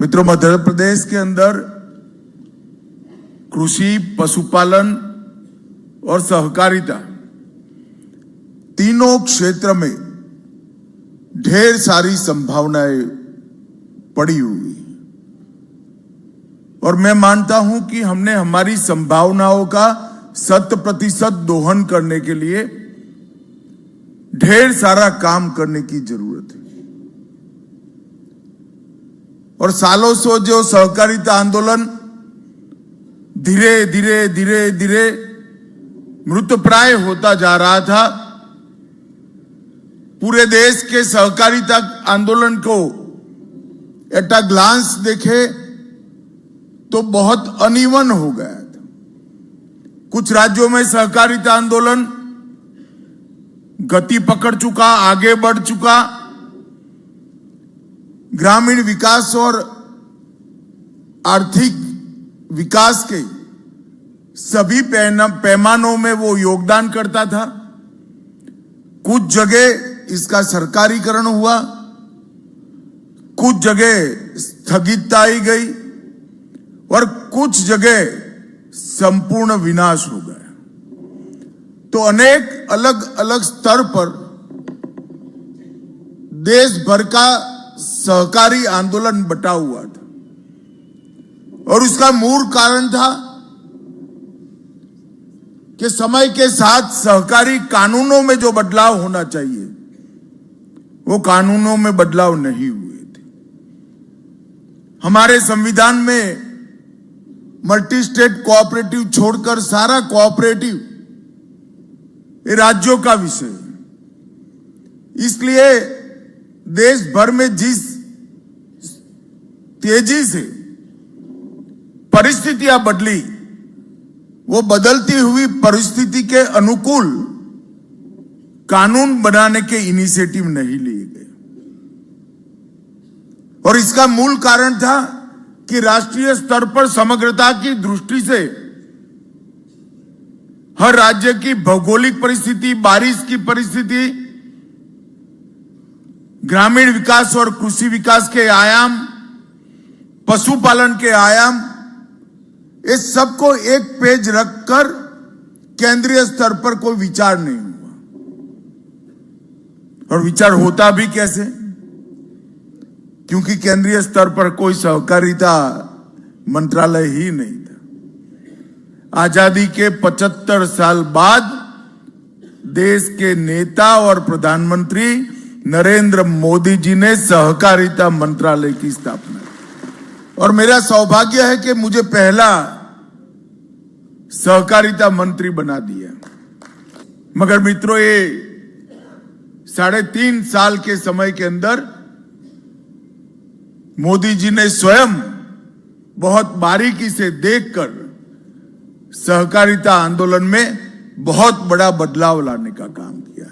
मित्रों, मध्य प्रदेश के अंदर कृषि, पशुपालन और सहकारिता तीनों क्षेत्र में ढेर सारी संभावनाएं पड़ी हुई और मैं मानता हूं कि हमने हमारी संभावनाओं का 100% दोहन करने के लिए ढेर सारा काम करने की जरूरत है। और सालों से जो सहकारिता आंदोलन धीरे धीरे मृतप्राय होता जा रहा था, पूरे देश के सहकारिता आंदोलन को एट अ ग्लांस देखे तो बहुत अनइवन हो गया था। कुछ राज्यों में सहकारिता आंदोलन गति पकड़ चुका, आगे बढ़ चुका, ग्रामीण विकास और आर्थिक विकास के सभी पैमानों में वो योगदान करता था। कुछ जगह इसका सरकारीकरण हुआ, कुछ जगह स्थगितता आई गई और कुछ जगह संपूर्ण विनाश हो गया। तो अनेक अलग अलग स्तर पर देश भर का सहकारी आंदोलन बटा हुआ था और उसका मूल कारण था कि समय के साथ सहकारी कानूनों में जो बदलाव होना चाहिए वो कानूनों में बदलाव नहीं हुए थे। हमारे संविधान में मल्टी स्टेट कोऑपरेटिव छोड़कर सारा कोऑपरेटिव ये राज्यों का विषय है। इसलिए देश भर में जिस तेजी से परिस्थितियां बदली, वो बदलती हुई परिस्थिति के अनुकूल कानून बनाने के इनिशिएटिव नहीं लिए गए और इसका मूल कारण था कि राष्ट्रीय स्तर पर समग्रता की दृष्टि से हर राज्य की भौगोलिक परिस्थिति, बारिश की परिस्थिति, ग्रामीण विकास और कृषि विकास के आयाम, पशुपालन के आयाम, इस सबको एक पेज रखकर केंद्रीय स्तर पर कोई विचार नहीं हुआ। और विचार होता भी कैसे? क्योंकि केंद्रीय स्तर पर कोई सहकारिता मंत्रालय ही नहीं था। आजादी के 75 साल बाद देश के नेता और प्रधानमंत्री नरेंद्र मोदी जी ने सहकारिता मंत्रालय की स्थापना की और मेरा सौभाग्य है कि मुझे पहला सहकारिता मंत्री बना दिया। मगर मित्रों, ये 3.5 साल के समय के अंदर मोदी जी ने स्वयं बहुत बारीकी से देखकर सहकारिता आंदोलन में बहुत बड़ा बदलाव लाने का काम किया।